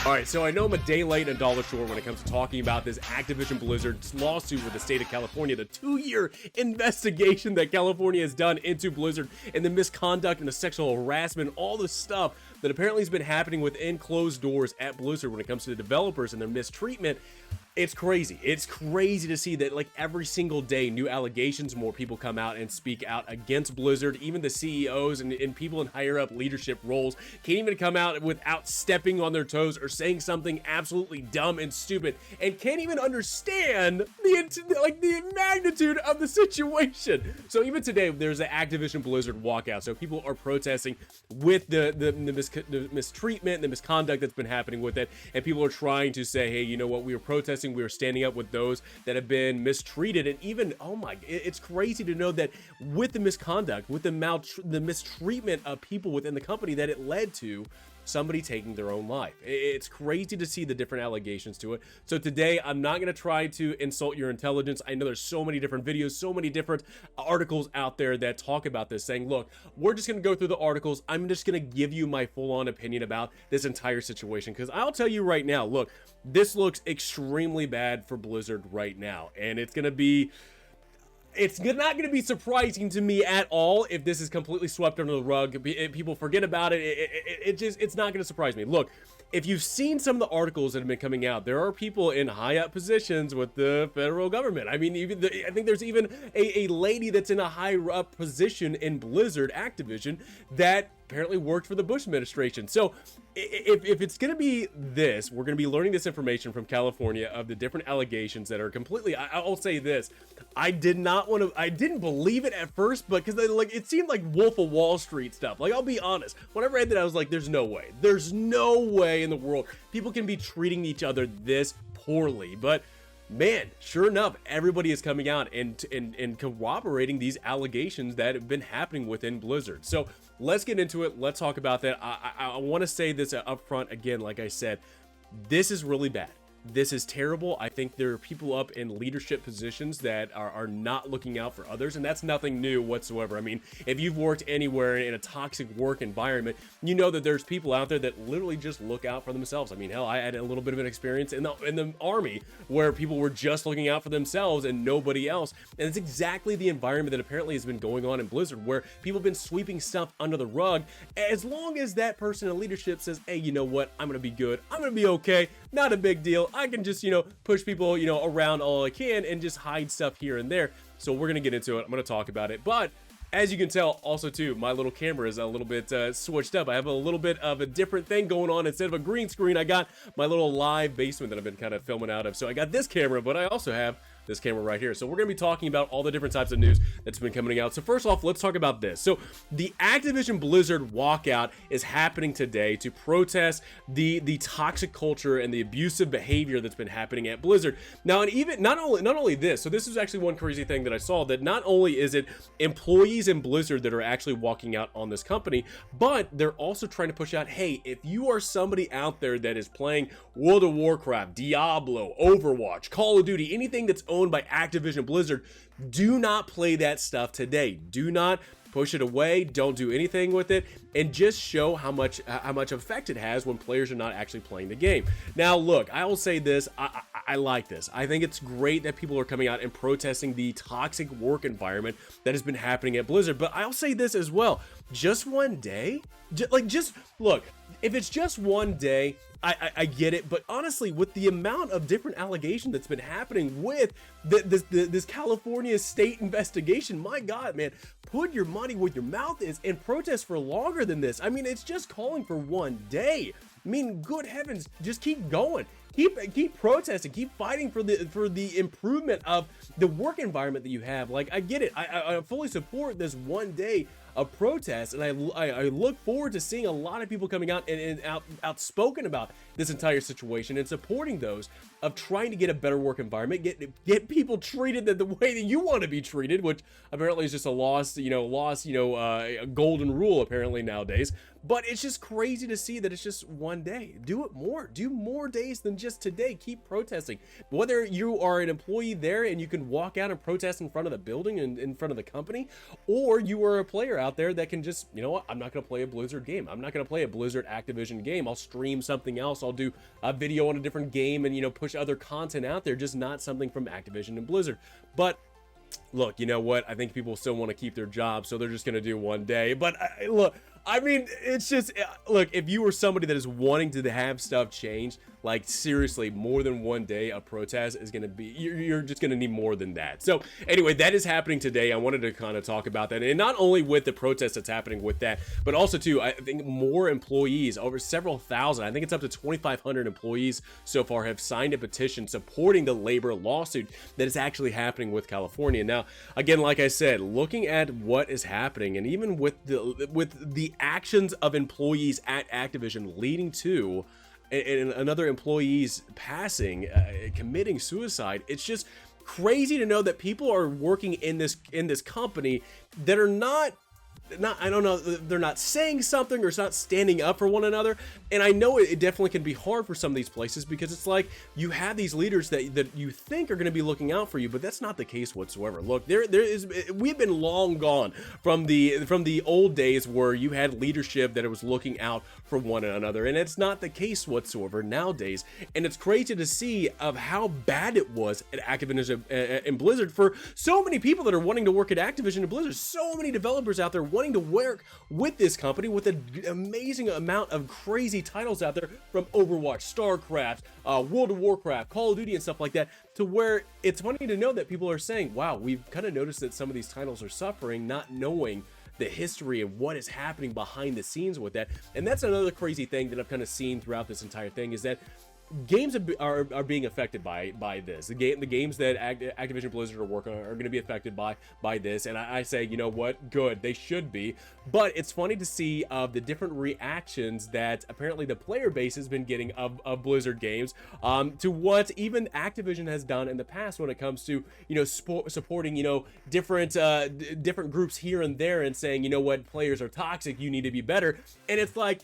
All right, so I know I'm a day late and a dollar short when it comes to talking about this Activision Blizzard's lawsuit with the state of California, the 2-year investigation that California has done into Blizzard and the misconduct and the sexual harassment, all the stuff that apparently has been happening within closed doors at Blizzard when it comes to the developers and their mistreatment. It's crazy. It's crazy to see that, like, every single day, new allegations, more people come out and speak out against Blizzard. Even the CEOs and people in higher up leadership roles can't even come out without stepping on their toes or saying something absolutely dumb and stupid, and can't even understand the magnitude of the situation. So even today, there's an Activision Blizzard walkout. So people are protesting with the mistreatment, the misconduct that's been happening with it, and people are trying to say, hey, you know what, we were protesting, we were standing up with those that have been mistreated. And even, oh my, it's crazy to know that with the misconduct, with the mistreatment of people within the company, that it led to somebody taking their own life. It's crazy to see the different allegations to it. So today, I'm not going to try to insult your intelligence. I know there's so many different videos, so many different articles out there that talk about this, saying, look, we're just going to go through the articles. I'm just going to give you my full-on opinion about this entire situation, because I'll tell you right now, look, this looks extremely bad for Blizzard right now, and it's not going to be surprising to me at all if this is completely swept under the rug. If people forget about it. It's not going to surprise me. Look, if you've seen some of the articles that have been coming out, there are people in high up positions with the federal government. I mean, I think there's even a lady that's in a high up position in Blizzard Activision that apparently worked for the Bush administration. So if it's going to be this, we're going to be learning this information from California of the different allegations that are completely, I'll say this, I didn't believe it at first, but because it seemed like Wolf of Wall Street stuff. Like, I'll be honest, when I read that, I was like, there's no way in the world people can be treating each other this poorly. But man, sure enough, everybody is coming out and corroborating these allegations that have been happening within Blizzard. So let's get into it. Let's talk about that. I want to say this up front again. Like I said, this is really bad. This is terrible. I think there are people up in leadership positions that are not looking out for others, and that's nothing new whatsoever. I mean, if you've worked anywhere in a toxic work environment, you know that there's people out there that literally just look out for themselves. I mean, hell, I had a little bit of an experience in the army where people were just looking out for themselves and nobody else, and it's exactly the environment that apparently has been going on in Blizzard, where people have been sweeping stuff under the rug. As long as that person in leadership says, hey, you know what, I'm gonna be good, I'm gonna be okay, not a big deal, I can just, push people, around all I can and just hide stuff here and there. So we're going to get into it. I'm going to talk about it. But as you can tell, also too, my little camera is a little bit switched up. I have a little bit of a different thing going on. Instead of a green screen, I got my little live basement that I've been kind of filming out of. So I got this camera, but I also have this camera right here. So we're going to be talking about all the different types of news that's been coming out. So first off, let's talk about this. So the Activision Blizzard walkout is happening today to protest the toxic culture and the abusive behavior that's been happening at Blizzard. Now, and even not only this, so this is actually one crazy thing that I saw, that not only is it employees in Blizzard that are actually walking out on this company, but they're also trying to push out, hey, if you are somebody out there that is playing World of Warcraft, Diablo, Overwatch, Call of Duty, anything that's owned by Activision Blizzard, do not play that stuff today. Do not push it away. Don't do anything with it, and just show how much effect it has when players are not actually playing the game. Now, look, I will say this. I like this. I think it's great that people are coming out and protesting the toxic work environment that has been happening at Blizzard. But I'll say this as well. Just one day, just look. If it's just one day, I get it, but honestly, with the amount of different allegations that's been happening with this California state investigation, my God, man, put your money where your mouth is and protest for longer than this. I mean, it's just calling for one day. I mean, good heavens, just keep going. Keep protesting, keep fighting for the improvement of the work environment that you have. Like, I get it. I fully support this one day of protest, and I look forward to seeing a lot of people coming out and outspoken about this entire situation and supporting those of trying to get a better work environment, get people treated the way that you want to be treated, which apparently is just a lost golden rule apparently nowadays. But it's just crazy to see that it's just one day. Do more days than just today. Keep protesting. Whether you are an employee there and you can walk out and protest in front of the building and in front of the company, or you are a player out there that can just, you know what, I'm not going to play a Blizzard game. I'm not going to play a Blizzard Activision game. I'll stream something else. I'll do a video on a different game and, you know, push other content out there, just not something from Activision and Blizzard. But look, you know what? I think people still want to keep their jobs, so they're just going to do one day. But look, I mean, it's just, look, if you were somebody that is wanting to have stuff changed, like seriously, more than one day of protest is going to be, you're just going to need more than that. So anyway, that is happening today. I wanted to kind of talk about that. And not only with the protest that's happening with that, but also too, I think more employees, over several thousand, I think it's up to 2,500 employees so far have signed a petition supporting the labor lawsuit that is actually happening with California. Now, again, like I said, looking at what is happening, and even with the actions of employees at Activision leading to and another employee's passing, committing suicide, it's just crazy to know that people are working in this company that are not, I don't know, they're not saying something or it's not standing up for one another. And I know it definitely can be hard for some of these places, because it's like you have these leaders that you think are going to be looking out for you, but that's not the case whatsoever. Look, we've been long gone from the old days where you had leadership that was looking out for one another, and it's not the case whatsoever nowadays. And it's crazy to see of how bad it was at Activision and Blizzard for so many people that are wanting to work at Activision and Blizzard. So many developers out there wanting to work with this company with an amazing amount of crazy titles out there, from Overwatch, StarCraft, World of Warcraft, Call of Duty and stuff like that, to where it's funny to know that people are saying, wow, we've kind of noticed that some of these titles are suffering, not knowing the history of what is happening behind the scenes with that. And that's another crazy thing that I've kind of seen throughout this entire thing, is that games are being affected by this. The games that Activision Blizzard are working on are going to be affected by this, and I say, you know what, good, they should be. But it's funny to see the different reactions that apparently the player base has been getting of Blizzard games, to what even Activision has done in the past when it comes to, you know, supporting, you know, different groups here and there, and saying, you know what, players are toxic, you need to be better. And it's like,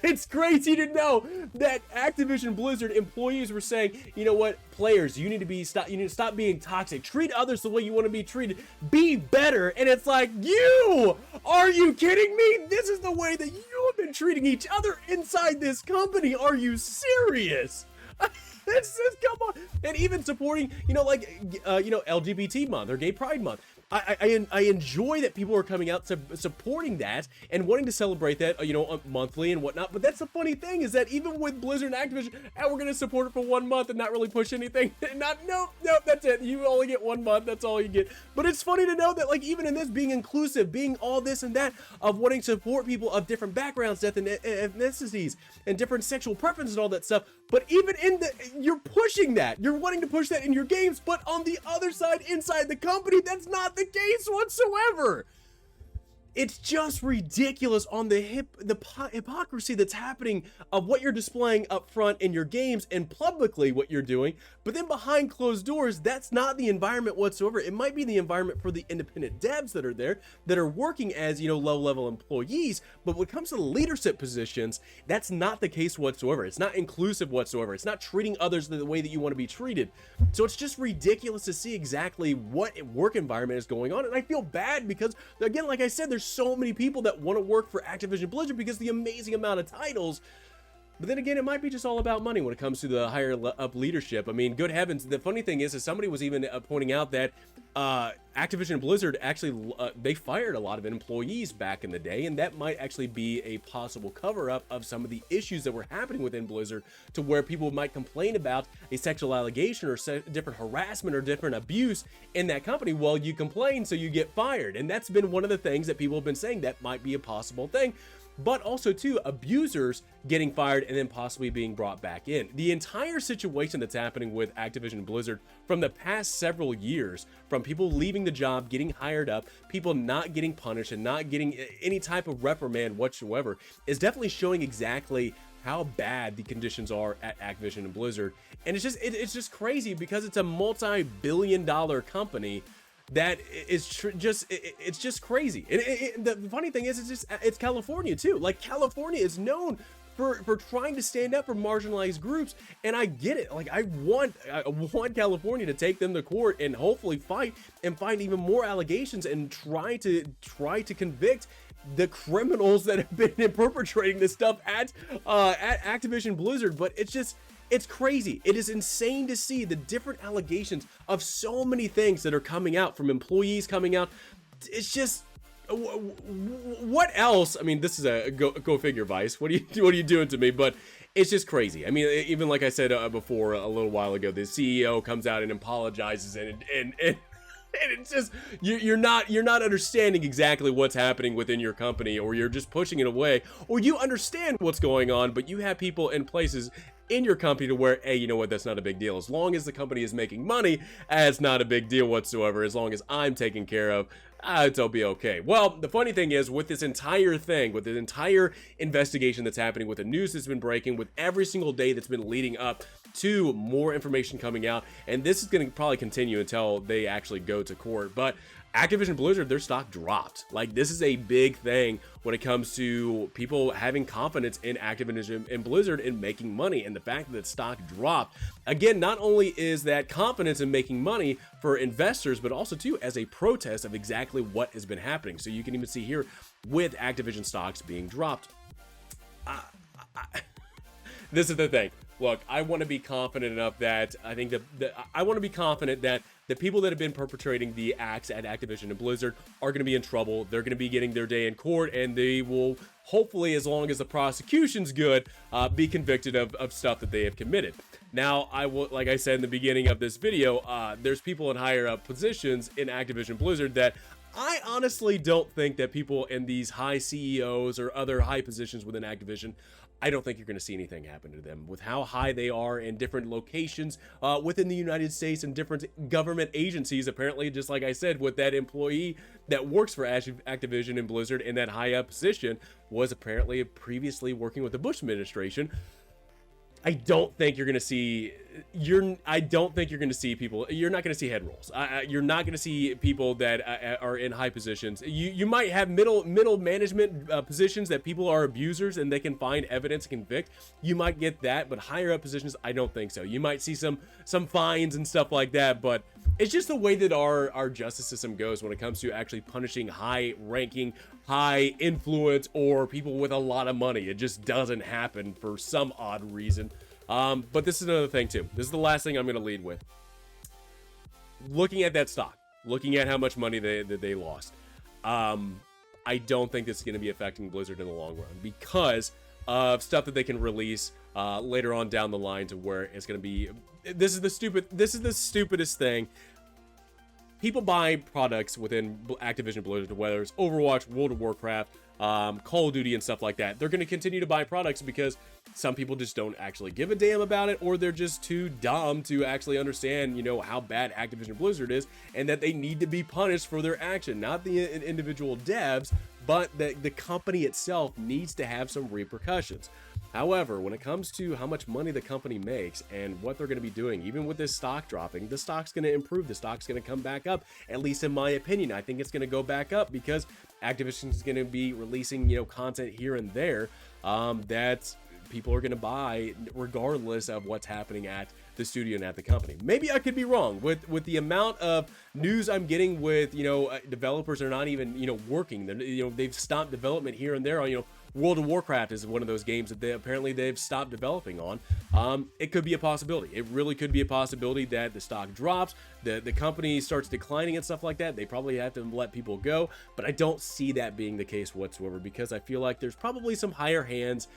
it's crazy to know that Activision Blizzard employees were saying, you know what, players, you need to stop being toxic, treat others the way you want to be treated, be better. And it's like, are you kidding me? This is the way that you have been treating each other inside this company. Are you serious? Come on. And even supporting, you know, like, you know, LGBT month or Gay Pride month. I enjoy that people are coming out supporting that and wanting to celebrate that, you know, monthly and whatnot. But that's the funny thing, is that even with Blizzard and Activision, we're going to support it for 1 month and not really push anything. Nope, that's it. You only get 1 month. That's all you get. But it's funny to know that, like, even in this, being inclusive, being all this and that, of wanting to support people of different backgrounds, ethnicities, and different sexual preferences and all that stuff. But even in you're pushing that. You're wanting to push that in your games, but on the other side, inside the company, that's not the case whatsoever. It's just ridiculous on the hypocrisy that's happening of what you're displaying up front in your games and publicly what you're doing, but then behind closed doors, that's not the environment whatsoever. It might be the environment for the independent devs that are there, that are working as, you know, low-level employees, but when it comes to leadership positions, that's not the case whatsoever. It's not inclusive whatsoever. It's not treating others the way that you want to be treated. So it's just ridiculous to see exactly what work environment is going on, and I feel bad because, again, like I said, there's so many people that want to work for Activision Blizzard because of the amazing amount of titles. But then again, it might be just all about money when it comes to the higher up leadership. I mean, good heavens, the funny thing is somebody was even pointing out that Activision Blizzard actually, they fired a lot of employees back in the day, and that might actually be a possible cover-up of some of the issues that were happening within Blizzard, to where people might complain about a sexual allegation or different harassment or different abuse in that company. Well, you complain, so you get fired. And that's been one of the things that people have been saying that might be a possible thing. But also, too, abusers getting fired and then possibly being brought back in. The entire situation that's happening with Activision Blizzard from the past several years, from people leaving the job, getting hired up, people not getting punished and not getting any type of reprimand whatsoever, is definitely showing exactly how bad the conditions are at Activision and Blizzard. And it's just crazy, because it's a multi-billion-dollar company that is just crazy. And the funny thing is, it's California too. Like, California is known for trying to stand up for marginalized groups. And I get it. Like, I want California to take them to court and hopefully fight and find even more allegations and try to convict the criminals that have been perpetrating this stuff at Activision Blizzard. But it's crazy. It is insane to see the different allegations of so many things that are coming out from employees coming out. It's just, what else? I mean, this is a go figure, Vice. What are you doing to me? But it's just crazy. I mean, even like I said before a little while ago, the CEO comes out and apologizes, and it's just, you're not understanding exactly what's happening within your company, or you're just pushing it away, or you understand what's going on, but you have people in places in your company to where, hey, you know what, that's not a big deal. As long as the company is making money, it's not a big deal whatsoever. As long as I'm taken care of, it'll be okay. Well, the funny thing is, with this entire thing, with the entire investigation that's happening, with the news that's been breaking, with every single day that's been leading up to more information coming out, and this is going to probably continue until they actually go to court, but Activision Blizzard, their stock dropped. Like, this is a big thing when it comes to people having confidence in Activision and Blizzard and making money, and the fact that stock dropped. Again, not only is that confidence in making money for investors, but also too as a protest of exactly what has been happening. So you can even see here with Activision stocks being dropped. This is the thing. Look, I want to be confident enough that I think I want to be confident that the people that have been perpetrating the acts at Activision and Blizzard are going to be in trouble. They're going to be getting their day in court, and they will hopefully, as long as the prosecution's good, be convicted of stuff that they have committed. Now, like I said in the beginning of this video, there's people in higher up positions in Activision Blizzard that I honestly don't think that people in these high CEOs or other high positions within Activision, I don't think you're going to see anything happen to them with how high they are in different locations within the United States and different government agencies. Apparently, just like I said, with that employee that works for Activision and Blizzard in that high up position was apparently previously working with the Bush administration. I don't think you're going to see I don't think you're going to see people. You're not going to see head rolls. You're not going to see people that are in high positions. You might have middle management positions that people are abusers and they can find evidence and convict. You might get that, but higher up positions, I don't think so. You might see some fines and stuff like that, but it's just the way that our justice system goes when it comes to actually punishing high ranking, high influence, or people with a lot of money. It just doesn't happen for some odd reason. But this is another thing too. This is the last thing I'm going to lead with. Looking at that stock, looking at how much money they lost, I don't think this is going to be affecting Blizzard in the long run because of stuff that they can release later on down the line to where it's going to be. This is the stupidest thing. People buy products within Activision Blizzard, whether it's Overwatch, World of Warcraft, Call of Duty, and stuff like that. They're going to continue to buy products because some people just don't actually give a damn about it, or they're just too dumb to actually understand, you know, how bad Activision Blizzard is and that they need to be punished for their action. Not the individual devs, but the company itself needs to have some repercussions. However, when it comes to how much money the company makes and what they're going to be doing, even with this stock dropping, the stock's going to improve. The stock's going to come back up, at least in my opinion. I think it's going to go back up because Activision is going to be releasing, you know, content here and there that people are going to buy regardless of what's happening at the studio and at the company. Maybe I could be wrong with the amount of news I'm getting with, you know, developers are not even, you know, working. They've stopped development here and there on, you know, World of Warcraft is one of those games that they've stopped developing on. It could be a possibility. It really could be a possibility that the stock drops, the company starts declining and stuff like that. They probably have to let people go, but I don't see that being the case whatsoever because I feel like there's probably some higher hands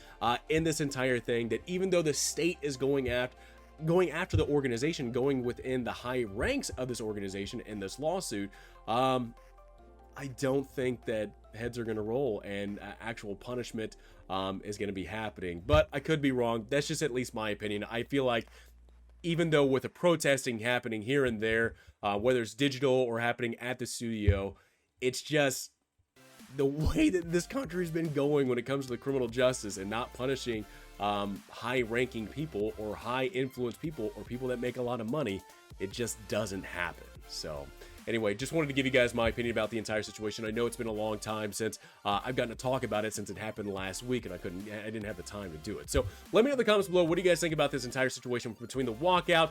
in this entire thing, that even though the state is going after the organization, going within the high ranks of this organization in this lawsuit, I don't think that heads are going to roll and actual punishment is going to be happening. But I could be wrong. That's just at least my opinion. I feel like even though with the protesting happening here and there, whether it's digital or happening at the studio, it's just the way that this country's been going when it comes to the criminal justice and not punishing high-ranking people or high-influence people or people that make a lot of money. It just doesn't happen. So anyway, just wanted to give you guys my opinion about the entire situation. I know it's been a long time since I've gotten to talk about it, since it happened last week, and I didn't have the time to do it. So let me know in the comments below, what do you guys think about this entire situation between the walkout,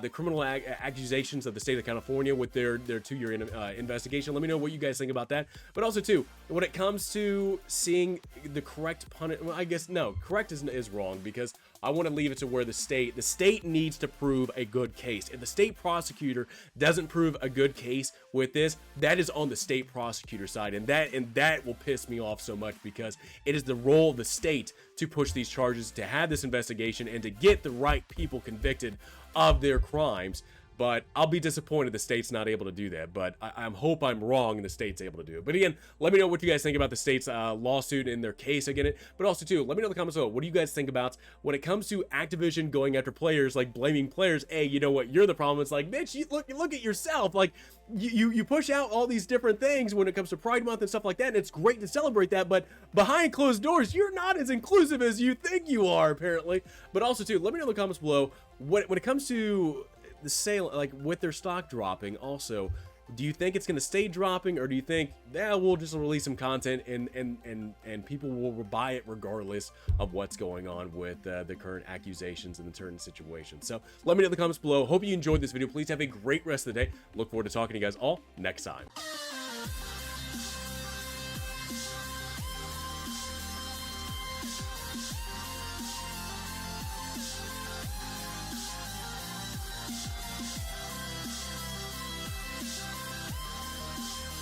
the criminal accusations of the state of California with their 2-year investigation. Let me know what you guys think about that. But also too, when it comes to seeing the correct punishment, well, I guess no, correct is wrong, because I want to leave it to where the state needs to prove a good case. If the state prosecutor doesn't prove a good case with this, that is on the state prosecutor side, and that will piss me off so much, because it is the role of the state to push these charges, to have this investigation, and to get the right people convicted of their crimes. But I'll be disappointed the state's not able to do that. But I hope I'm wrong and the state's able to do it. But again, let me know what you guys think about the state's lawsuit and their case against it. But also, too, let me know in the comments below, what do you guys think about when it comes to Activision going after players, like blaming players? Hey, you know what? You're the problem. It's like, bitch, you look at yourself. Like, you push out all these different things when it comes to Pride Month and stuff like that, and it's great to celebrate that. But behind closed doors, you're not as inclusive as you think you are, apparently. But also, too, let me know in the comments below, when it comes to the sale, like with their stock dropping, also, do you think it's going to stay dropping, or do you think, yeah, we'll just release some content and people will buy it regardless of what's going on with the current accusations and the current situation? So let me know in the comments below. Hope you enjoyed this video. Please have a great rest of the day. Look forward to talking to you guys all next time.